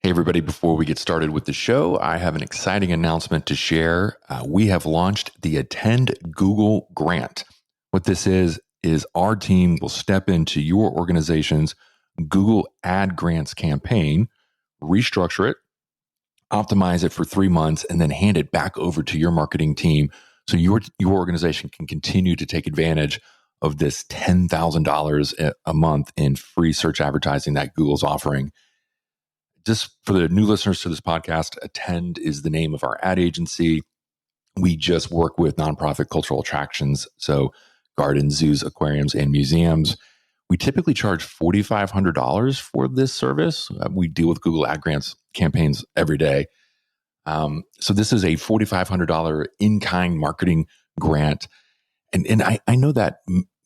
Hey, everybody, before we get started with the show, I have an exciting announcement to share. We have launched the Attend Google Grant. What this is our team will step into your organization's Google Ad Grants campaign, restructure it, optimize it for 3 months, and then hand it back over to your marketing team so your organization can continue to take advantage of this $10,000 a month in free search advertising that Google's offering. Just for the new listeners to this podcast, Attend is the name of our ad agency. We just work with nonprofit cultural attractions, so gardens, zoos, aquariums, and museums. We typically charge $4,500 for this service. We deal with Google Ad Grants campaigns every day. So this is a $4,500 in-kind marketing grant. And I know that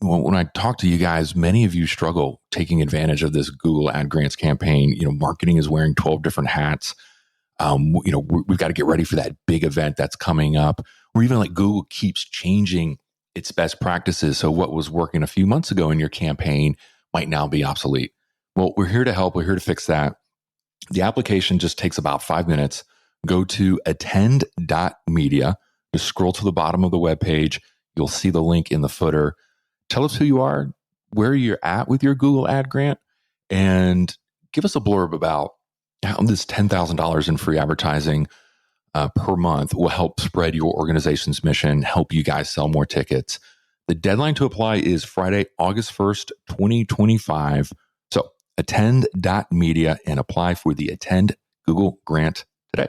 when I talk to you guys, many of you struggle taking advantage of this Google Ad Grants campaign. Marketing is wearing 12 different hats. We've got to get ready for that big event that's coming up. Or even like Google keeps changing its best practices. So what was working a few months ago in your campaign might now be obsolete. Well, we're here to help. We're here to fix that. The application just takes about 5 minutes. Go to attend.media. Just scroll to the bottom of the webpage. You'll see the link in the footer. Tell us who you are, where you're at with your Google Ad Grant, and give us a blurb about how this $10,000 in free advertising per month will help spread your organization's mission, help you guys sell more tickets. The deadline to apply is Friday, August 1st, 2025. So attend.media and apply for the Attend Google Grant today.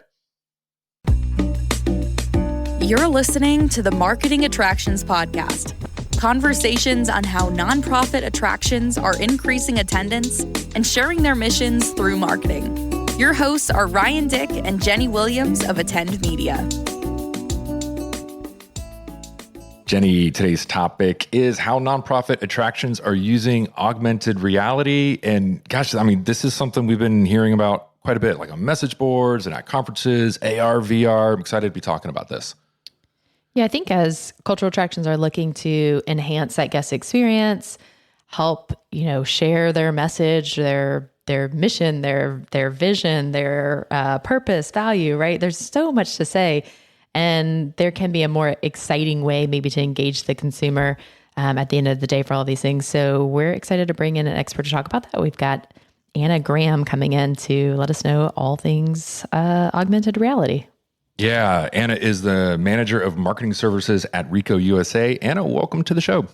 You're listening to the Marketing Attractions Podcast. Conversations on how nonprofit attractions are increasing attendance and sharing their missions through marketing. Your hosts are Ryan Dick and Jenny Williams of Attend Media. Jenny, today's topic is how nonprofit attractions are using augmented reality. And gosh, this is something we've been hearing about quite a bit, like on message boards and at conferences, AR, VR. I'm excited to be talking about this. Yeah, I think as cultural attractions are looking to enhance that guest experience, help, share their message, their mission, their vision, their purpose, value, right? There's so much to say. And there can be a more exciting way maybe to engage the consumer at the end of the day for all these things. So we're excited to bring in an expert to talk about that. We've got Anna Graham coming in to let us know all things augmented reality. Yeah, Anna is the manager of marketing services at Ricoh USA. Anna, welcome to the show.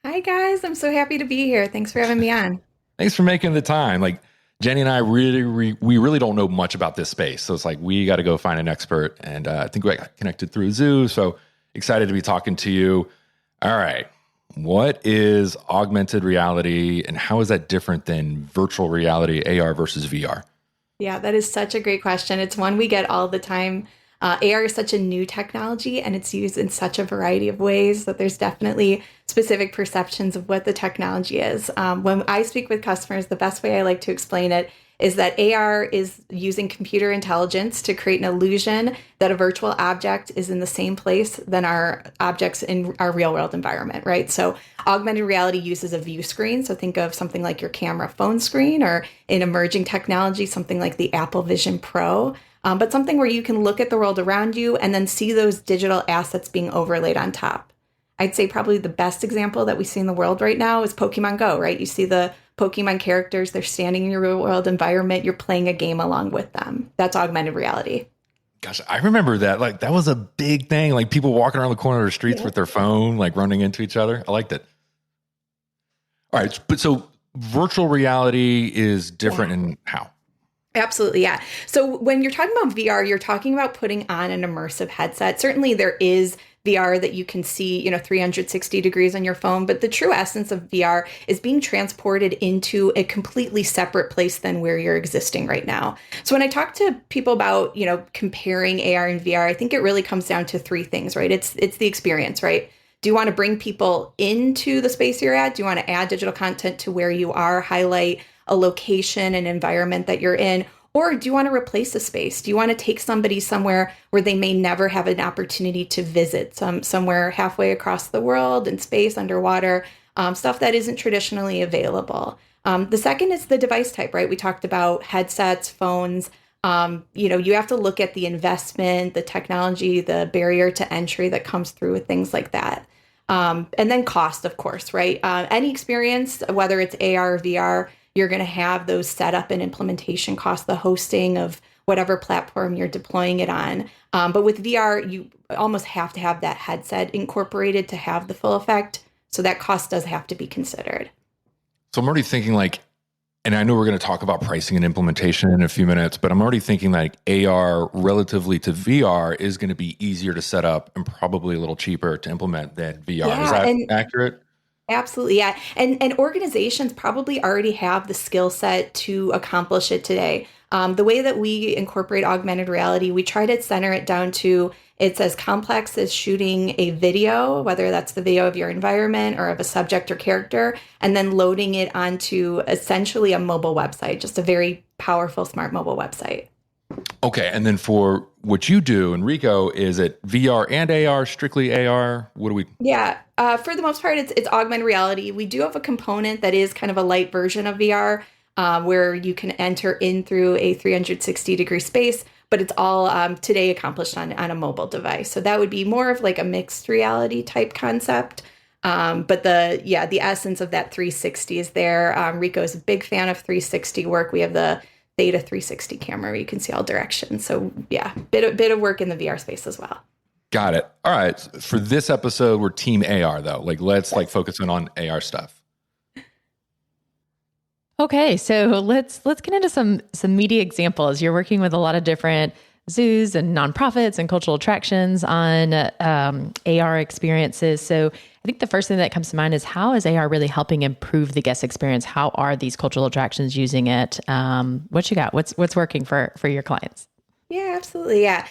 Hi, guys. I'm so happy to be here. Thanks for having me on. Thanks for making the time. Like Jenny and I we really don't know much about this space. So it's like we got to go find an expert. And I think we got connected through Zoo. So excited to be talking to you. All right. What is augmented reality and how is that different than virtual reality, AR versus VR? Yeah, that is such a great question. It's one we get all the time. AR is such a new technology and it's used in such a variety of ways that there's definitely specific perceptions of what the technology is. When I speak with customers, the best way I like to explain it is that AR is using computer intelligence to create an illusion that a virtual object is in the same place than our objects in our real world environment, right? So augmented reality uses a view screen. So think of something like your camera phone screen or in emerging technology, something like the Apple Vision Pro. But something where you can look at the world around you and then see those digital assets being overlaid on top. I'd say probably the best example that we see in the world right now is Pokemon Go, right? You see the Pokemon characters, they're standing in your real world environment, you're playing a game along with them. That's augmented reality. Gosh, I remember that. Like that was a big thing. Like people walking around the corner of the streets with their phone, like running into each other. I liked it. All right. But so virtual reality is different in how? Absolutely. Yeah. So when you're talking about VR, you're talking about putting on an immersive headset. Certainly there is VR that you can see, 360 degrees on your phone. But the true essence of VR is being transported into a completely separate place than where you're existing right now. So when I talk to people about, comparing AR and VR, I think it really comes down to three things, right? It's the experience, right? Do you want to bring people into the space you're at? Do you want to add digital content to where you are, highlight a location and environment that you're in? Or do you want to replace a space? Do you want to take somebody somewhere where they may never have an opportunity to visit, somewhere halfway across the world in space, underwater, stuff that isn't traditionally available? The second is the device type, right? We talked about headsets, phones. You have to look at the investment, the technology, the barrier to entry that comes through with things like that. And then cost, of course, right? Any experience, whether it's AR or VR, you're going to have those setup and implementation costs, the hosting of whatever platform you're deploying it on. But with VR, you almost have to have that headset incorporated to have the full effect. So that cost does have to be considered. So I'm already thinking and I know we're going to talk about pricing and implementation in a few minutes, but I'm already thinking AR relatively to VR is going to be easier to set up and probably a little cheaper to implement than VR. Yeah, is that accurate? Absolutely, yeah. And organizations probably already have the skill set to accomplish it today. The way that we incorporate augmented reality, we try to center it down to it's as complex as shooting a video, whether that's the video of your environment or of a subject or character, and then loading it onto essentially a mobile website, just a very powerful, smart mobile website. Okay. And then for what you do in Ricoh, is it VR and AR, strictly AR? What do we? Yeah. For the most part, it's augmented reality. We do have a component that is kind of a light version of VR, where you can enter in through a 360-degree space, but it's all today accomplished on a mobile device. So that would be more of like a mixed reality type concept. But the essence of that 360 is there. Ricoh is a big fan of 360 work. We have the Theta 360 camera where you can see all directions. So yeah, bit of work in the VR space as well. Got it. All right. For this episode, we're team AR though. Let's focus in on AR stuff. Okay, so let's get into some media examples. You're working with a lot of different zoos and nonprofits and cultural attractions on AR experiences. So I think the first thing that comes to mind is, how is AR really helping improve the guest experience? How are these cultural attractions using it? What you got? What's working for your clients? Yeah, absolutely. Yeah.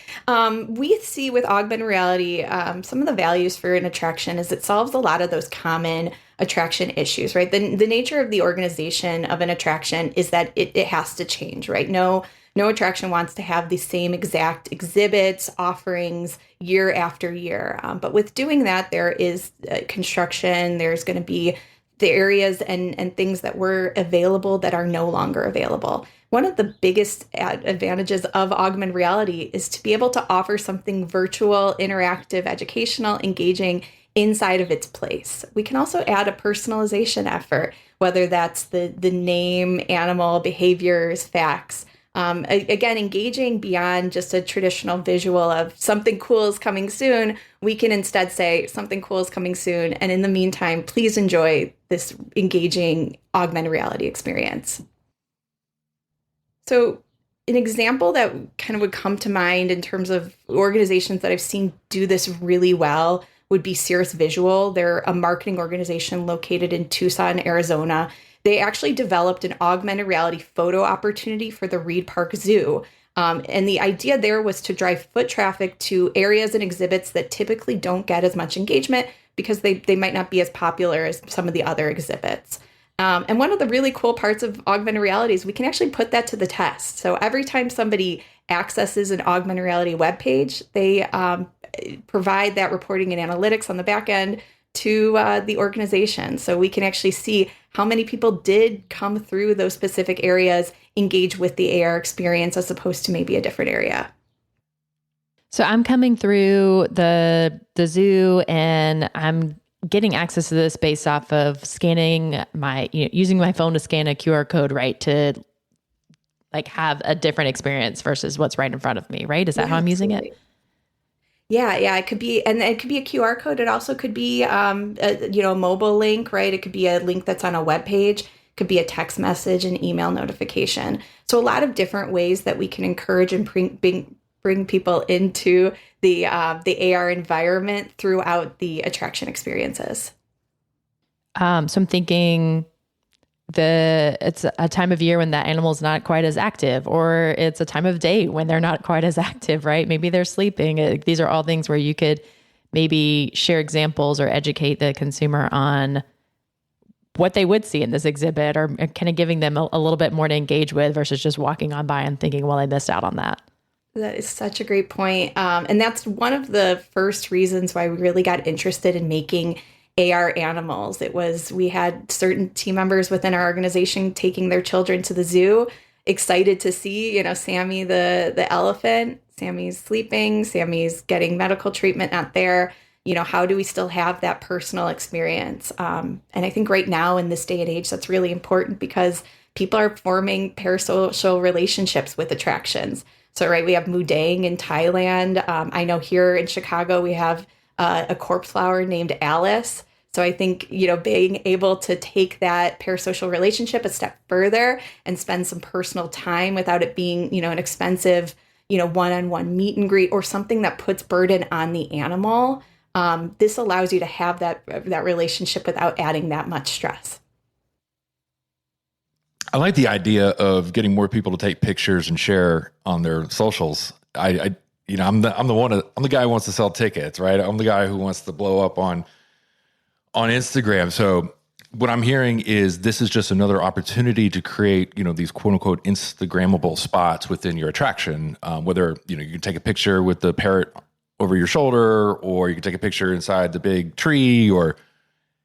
We see with augmented reality, some of the values for an attraction is it solves a lot of those common attraction issues, right? The nature of the organization of an attraction is that it has to change, right? No attraction wants to have the same exact exhibits, offerings year after year. But with doing that, there is construction, there's going to be the areas and things that were available that are no longer available. One of the biggest advantages of augmented reality is to be able to offer something virtual, interactive, educational, engaging inside of its place. We can also add a personalization effort, whether that's the name, animal, behaviors, facts. Again, engaging beyond just a traditional visual of something cool is coming soon, we can instead say something cool is coming soon. And in the meantime, please enjoy this engaging augmented reality experience. So an example that kind of would come to mind in terms of organizations that I've seen do this really well would be Cirrus Visual. They're a marketing organization located in Tucson, Arizona. They actually developed an augmented reality photo opportunity for the Reed Park Zoo. And the idea there was to drive foot traffic to areas and exhibits that typically don't get as much engagement because they might not be as popular as some of the other exhibits. And one of the really cool parts of augmented reality is we can actually put that to the test. So every time somebody accesses an augmented reality webpage, they provide that reporting and analytics on the back end to the organization. So we can actually see how many people did come through those specific areas, engage with the AR experience as opposed to maybe a different area. So I'm coming through the zoo and I'm getting access to this based off of scanning using my phone to scan a QR code, right? To have a different experience versus what's right in front of me, right? Is that how I'm using it? Yeah, it could be, and it could be a QR code. It also could be, a mobile link, right? It could be a link that's on a web page. It could be a text message, an email notification. So a lot of different ways that we can encourage and bring people into the AR environment throughout the attraction experiences. So I'm thinking it's a time of year when that animal's not quite as active, or it's a time of day when they're not quite as active, right? Maybe they're sleeping. These are all things where you could maybe share examples or educate the consumer on what they would see in this exhibit, or kind of giving them a little bit more to engage with versus just walking on by and thinking, well, I missed out on that. That is such a great point. And that's one of the first reasons why we really got interested in making AR animals. We had certain team members within our organization taking their children to the zoo. excited to see, Sammy the elephant. Sammy's sleeping, Sammy's getting medical treatment out there. How do we still have that personal experience? And I think right now in this day and age, that's really important because people are forming parasocial relationships with attractions. So, right, we have Mudang in Thailand. I know here in Chicago, we have a corpse flower named Alice. So I think, being able to take that parasocial relationship a step further and spend some personal time without it being, an expensive, one-on-one meet and greet or something that puts burden on the animal. This allows you to have that relationship without adding that much stress. I like the idea of getting more people to take pictures and share on their socials. I'm the guy who wants to sell tickets, right? I'm the guy who wants to blow up on Instagram. So what I'm hearing is this is just another opportunity to create, these quote unquote Instagrammable spots within your attraction. Whether, you can take a picture with the parrot over your shoulder, or you can take a picture inside the big tree, or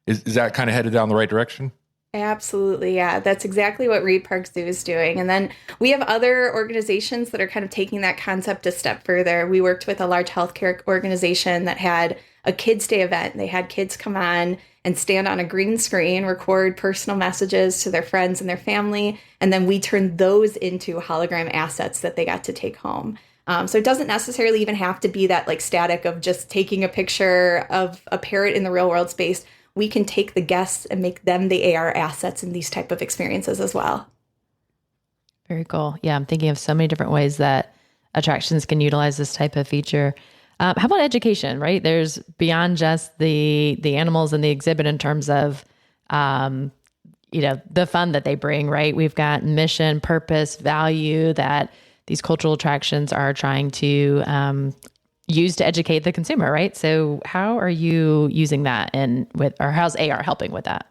is that kind of headed down the right direction? Absolutely. Yeah, that's exactly what Reed Park Zoo is doing. And then we have other organizations that are kind of taking that concept a step further. We worked with a large healthcare organization that had a Kids Day event. They had kids come on and stand on a green screen, record personal messages to their friends and their family. And then we turned those into hologram assets that they got to take home. So it doesn't necessarily even have to be that static of just taking a picture of a parrot in the real world space. We can take the guests and make them the AR assets in these type of experiences as well. Very cool. Yeah, I'm thinking of so many different ways that attractions can utilize this type of feature. How about education, right? There's beyond just the animals and the exhibit in terms of, the fun that they bring, right? We've got mission, purpose, value that these cultural attractions are trying to use to educate the consumer, right? So how are you using that or how's AR helping with that?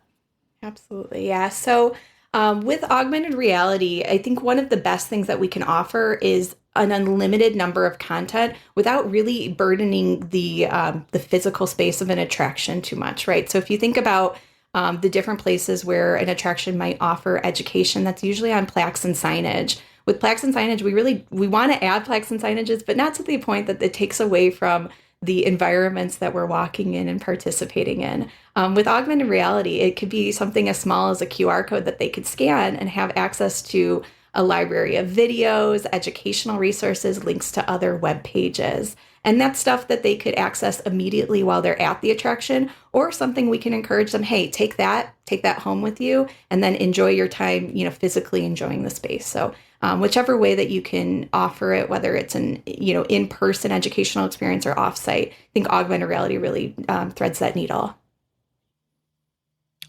Absolutely. Yeah. So with augmented reality, I think one of the best things that we can offer is an unlimited number of content without really burdening the physical space of an attraction too much, right? So if you think about the different places where an attraction might offer education, that's usually on plaques and signage. With plaques and signage, we want to add plaques and signages, but not to the point that it takes away from the environments that we're walking in and participating in. With augmented reality, it could be something as small as a QR code that they could scan and have access to a library of videos, educational resources, links to other web pages. And that's stuff that they could access immediately while they're at the attraction, or something we can encourage them, hey, take that home with you, and then enjoy your time, physically enjoying the space. So whichever way that you can offer it, whether it's an, in-person educational experience or offsite, I think augmented reality really threads that needle.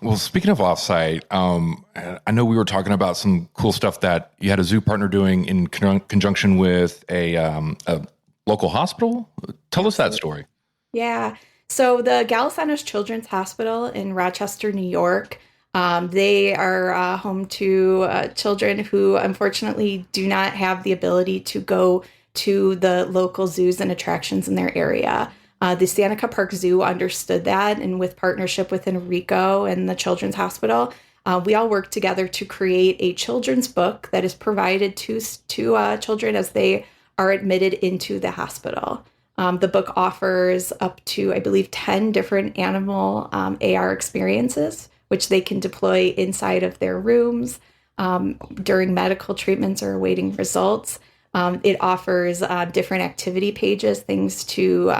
Well, speaking of offsite, I know we were talking about some cool stuff that you had a zoo partner doing in conjunction with a local hospital. Tell us that story. Yeah. So the Galasanos Children's Hospital in Rochester, New York, they are home to children who unfortunately do not have the ability to go to the local zoos and attractions in their area. The Seneca Park Zoo understood that, and with partnership within Ricoh and the Children's Hospital, we all worked together to create a children's book that is provided to children as they are admitted into the hospital. The book offers up to, I believe, 10 different animal AR experiences, which they can deploy inside of their rooms during medical treatments or awaiting results. It offers different activity pages, things to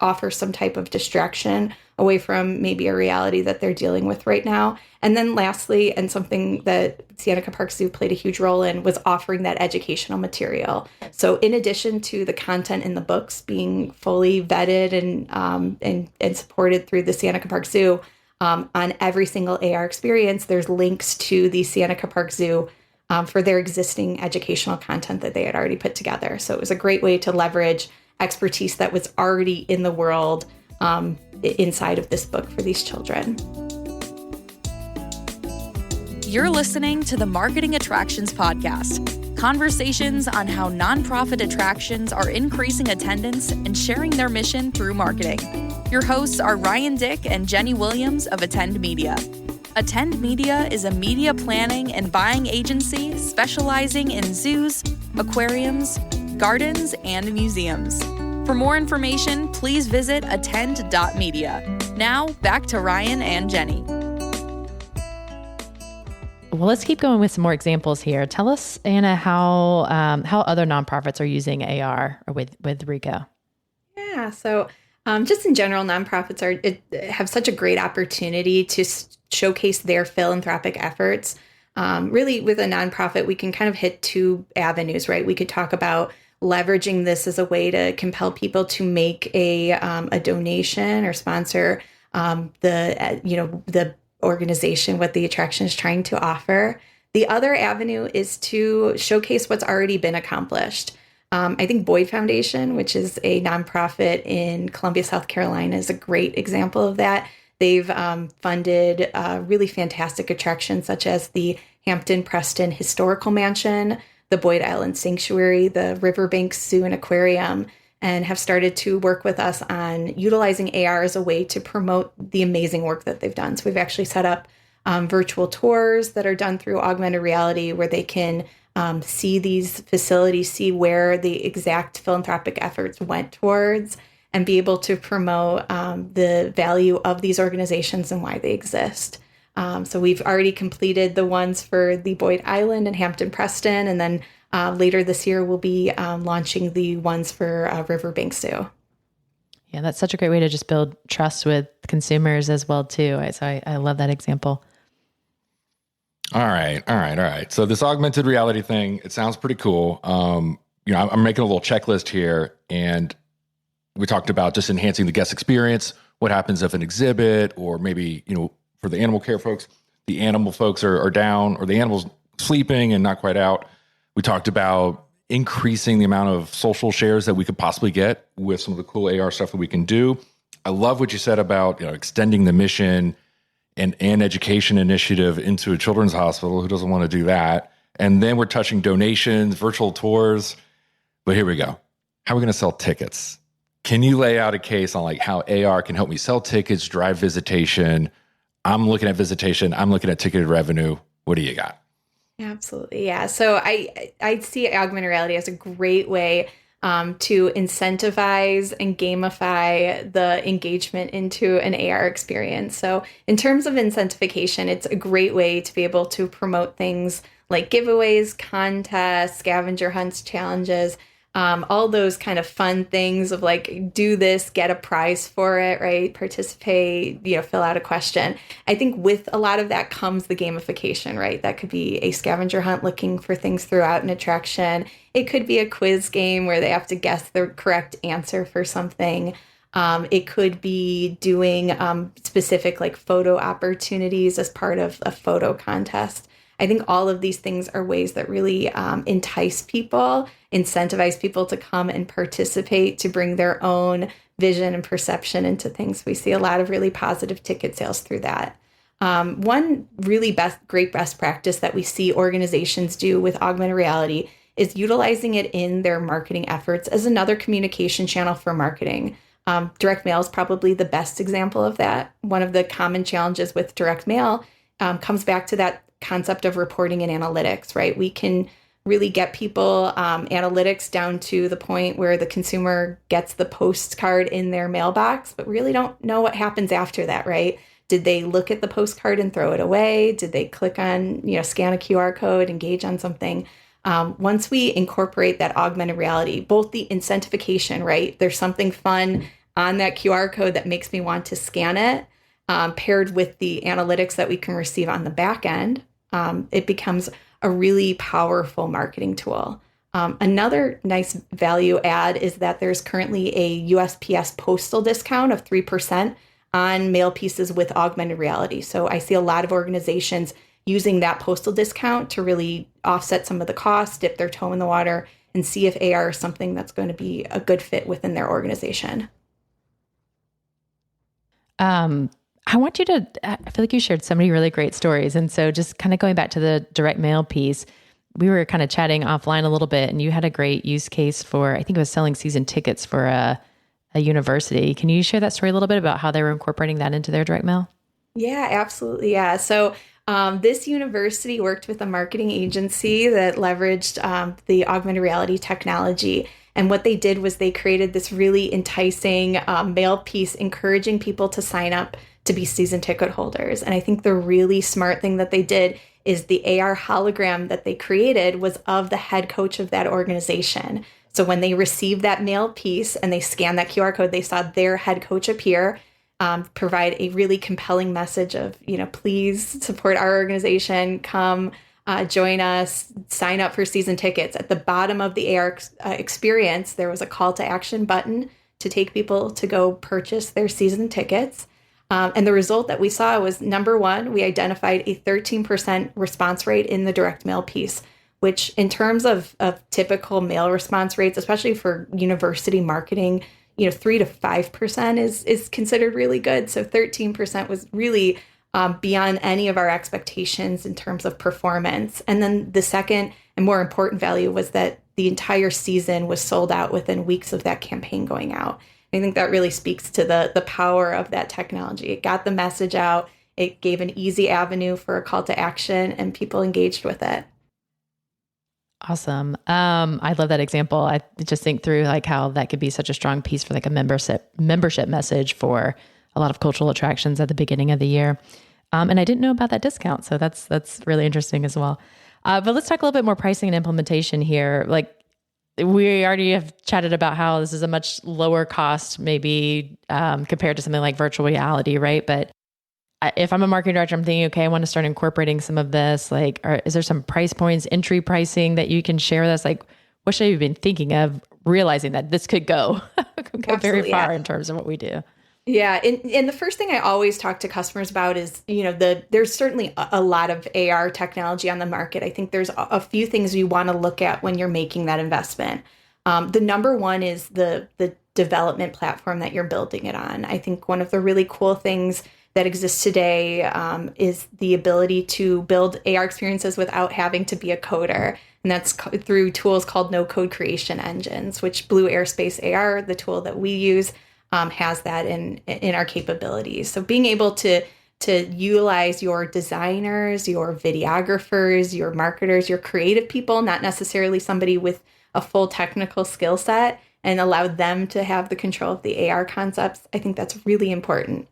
offer some type of distraction away from maybe a reality that they're dealing with right now. And then lastly, and something that Seneca Park Zoo played a huge role in, was offering that educational material. So in addition to the content in the books being fully vetted and supported through the Seneca Park Zoo, on every single AR experience, there's links to the Seneca Park Zoo for their existing educational content that they had already put together. So it was a great way to leverage expertise that was already in the world inside of this book for these children. You're listening to the Marketing Attractions Podcast. Conversations on how nonprofit attractions are increasing attendance and sharing their mission through marketing. Your hosts are Ryan Dick and Jenny Williams of Attend Media. Attend Media is a media planning and buying agency specializing in zoos, aquariums, gardens, and museums. For more information, please visit attend.media. Now, back to Ryan and Jenny. Well, let's keep going with some more examples here. Tell us, Anna, how other nonprofits are using AR with Ricoh. Yeah, so just in general, nonprofits have such a great opportunity to showcase their philanthropic efforts. Really, with a nonprofit, we can kind of hit two avenues, right? We could talk about leveraging this as a way to compel people to make a donation or sponsor the organization, what the attraction is trying to offer. The other avenue is to showcase what's already been accomplished. I think Boyd Foundation, which is a nonprofit in Columbia, South Carolina, is a great example of that. They've funded really fantastic attractions such as the Hampton Preston Historical Mansion, the Boyd Island Sanctuary, the Riverbank Zoo and Aquarium, and have started to work with us on utilizing AR as a way to promote the amazing work that they've done. So we've actually set up virtual tours that are done through augmented reality where they can see these facilities, see where the exact philanthropic efforts went towards, and be able to promote the value of these organizations and why they exist. So we've already completed the ones for the Boyd Island and Hampton Preston, and then later this year we'll be launching the ones for Riverbank Zoo. Yeah, that's such a great way to just build trust with consumers as well too. So I love that example. All right. So this augmented reality thing, it sounds pretty cool. I'm making a little checklist here, and we talked about just enhancing the guest experience. What happens if an exhibit, or maybe, for the animal care folks, the animal folks are down, or the animal's sleeping and not quite out. We talked about increasing the amount of social shares that we could possibly get with some of the cool AR stuff that we can do. I love what you said about, extending the mission and education initiative into a children's hospital. Who doesn't want to do that? And then we're touching donations, virtual tours. But here we go. How are we going to sell tickets? Can you lay out a case on how AR can help me sell tickets, drive visitation? I'm looking at visitation. I'm looking at ticketed revenue. What do you got? Absolutely. Yeah. So I see augmented reality as a great way to incentivize and gamify the engagement into an AR experience. So in terms of incentivification, it's a great way to be able to promote things like giveaways, contests, scavenger hunts, challenges, all those kind of fun things of do this, get a prize for it, right? Participate, fill out a question. I think with a lot of that comes the gamification, right? That could be a scavenger hunt looking for things throughout an attraction. It could be a quiz game where they have to guess the correct answer for something. It could be doing specific photo opportunities as part of a photo contest. I think all of these things are ways that really entice people, incentivize people to come and participate, to bring their own vision and perception into things. We see a lot of really positive ticket sales through that. One really great best practice that we see organizations do with augmented reality is utilizing it in their marketing efforts as another communication channel for marketing. Direct mail is probably the best example of that. One of the common challenges with direct mail comes back to that concept of reporting and analytics, right? We can really get people analytics down to the point where the consumer gets the postcard in their mailbox, but really don't know what happens after that, right? Did they look at the postcard and throw it away? Did they click on, scan a QR code, engage on something? Once we incorporate that augmented reality, both the incentivification, right? There's something fun on that QR code that makes me want to scan it, paired with the analytics that we can receive on the back end, it becomes a really powerful marketing tool. Another nice value add is that there's currently a USPS postal discount of 3% on mail pieces with augmented reality. So I see a lot of organizations using that postal discount to really offset some of the costs, dip their toe in the water, and see if AR is something that's going to be a good fit within their organization. I want you to, I feel like you shared so many really great stories. And so just kind of going back to the direct mail piece, we were kind of chatting offline a little bit, and you had a great use case for, I think it was selling season tickets for a university. Can you share that story a little bit about how they were incorporating that into their direct mail? Yeah, absolutely. Yeah. So this university worked with a marketing agency that leveraged the augmented reality technology. And what they did was they created this really enticing mail piece encouraging people to sign up to be season ticket holders. And I think the really smart thing that they did is the AR hologram that they created was of the head coach of that organization. So when they received that mail piece and they scanned that QR code, they saw their head coach appear, provide a really compelling message of, please support our organization, come join us, sign up for season tickets. At the bottom of the AR experience, there was a call to action button to take people to go purchase their season tickets. And the result that we saw was, number one, we identified a 13% response rate in the direct mail piece, which in terms of typical mail response rates, especially for university marketing, 3 to 5% is considered really good. So 13% was really beyond any of our expectations in terms of performance. And then the second and more important value was that the entire season was sold out within weeks of that campaign going out. I think that really speaks to the power of that technology. It got the message out. It gave an easy avenue for a call to action, and people engaged with it. Awesome. I love that example. I just think through like how that could be such a strong piece for like a membership message for a lot of cultural attractions at the beginning of the year. And I didn't know about that discount. So that's really interesting as well. But let's talk a little bit more pricing and implementation here. Like we already have chatted about how this is a much lower cost, maybe compared to something like virtual reality, right? But if I'm a marketing director, I'm thinking, okay, I want to start incorporating some of this. Like, is there some price points, entry pricing that you can share with us? Like, what should I have been thinking of realizing that this could go very far in terms of what we do? Yeah. And the first thing I always talk to customers about is, there's certainly a lot of AR technology on the market. I think there's a few things you want to look at when you're making that investment. The number one is the development platform that you're building it on. I think one of the really cool things that exists today is the ability to build AR experiences without having to be a coder. And that's through tools called no-code creation engines, which Blue Airspace AR, the tool that we use, has that in our capabilities. So being able to utilize your designers, your videographers, your marketers, your creative people, not necessarily somebody with a full technical skill set, and allow them to have the control of the AR concepts, I think that's really important.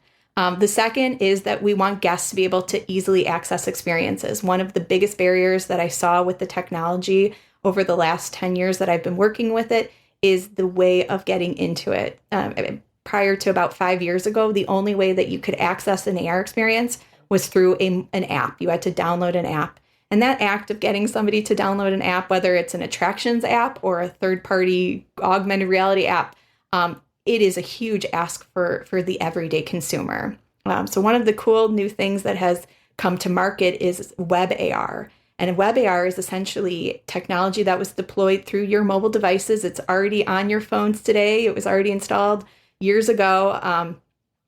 The second is that we want guests to be able to easily access experiences. One of the biggest barriers that I saw with the technology over the last 10 years that I've been working with it is the way of getting into it. Prior to about 5 years ago, the only way that you could access an AR experience was through an app. You had to download an app. And that act of getting somebody to download an app, whether it's an attractions app or a third-party augmented reality app, it is a huge ask for the everyday consumer. So one of the cool new things that has come to market is web AR. And web AR is essentially technology that was deployed through your mobile devices. It's already on your phones today. It was already installed years ago.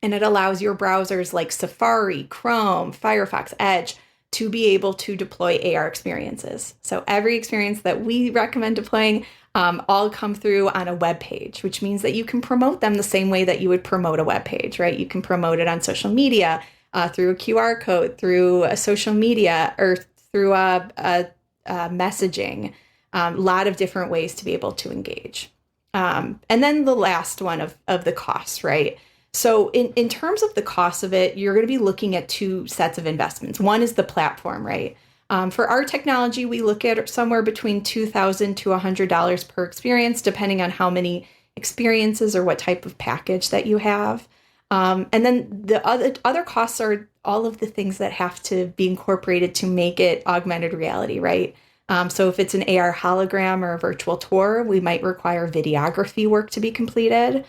And it allows your browsers like Safari, Chrome, Firefox, Edge to be able to deploy AR experiences. So every experience that we recommend deploying all come through on a web page, which means that you can promote them the same way that you would promote a web page, right? You can promote it on social media, through a QR code, through a social media, or through a messaging, a lot of different ways to be able to engage. And then the last one of the costs, right? So in terms of the cost of it, you're going to be looking at two sets of investments. One is the platform, right? For our technology, we look at somewhere between $2,000 to $100 per experience, depending on how many experiences or what type of package that you have. And then the other costs are all of the things that have to be incorporated to make it augmented reality, right? So if it's an AR hologram or a virtual tour, we might require videography work to be completed.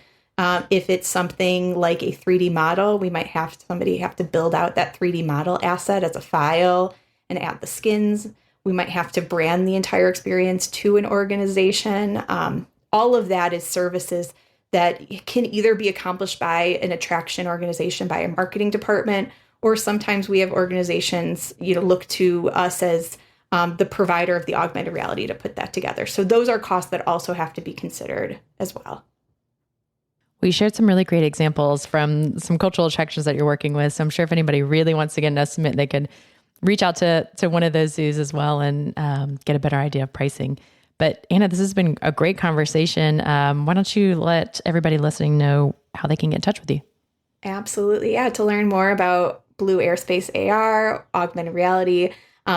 If it's something like a 3D model, we might have somebody have to build out that 3D model asset as a file and add the skins. We might have to brand the entire experience to an organization. All of that is services that can either be accomplished by an attraction organization, by a marketing department, or sometimes we have organizations, look to us as the provider of the augmented reality to put that together. So those are costs that also have to be considered as well. We shared some really great examples from some cultural attractions that you're working with. So I'm sure if anybody really wants to get an estimate, they could reach out to one of those zoos as well and get a better idea of pricing. But Anna, this has been a great conversation. Why don't you let everybody listening know how they can get in touch with you? Absolutely. Yeah. To learn more about Blue Airspace AR, augmented reality,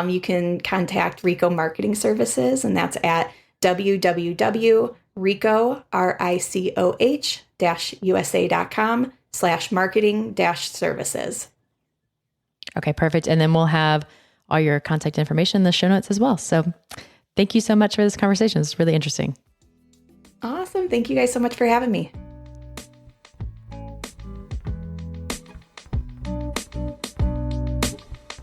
you can contact Ricoh Marketing Services, and that's at www.ricoh-usa.com/marketing-services. Okay, perfect. And then we'll have all your contact information in the show notes as well. So thank you so much for this conversation. It's really interesting. Awesome. Thank you guys so much for having me.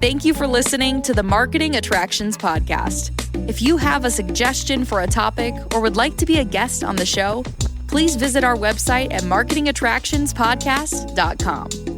Thank you for listening to the Marketing Attractions Podcast. If you have a suggestion for a topic or would like to be a guest on the show, please visit our website at marketingattractionspodcast.com.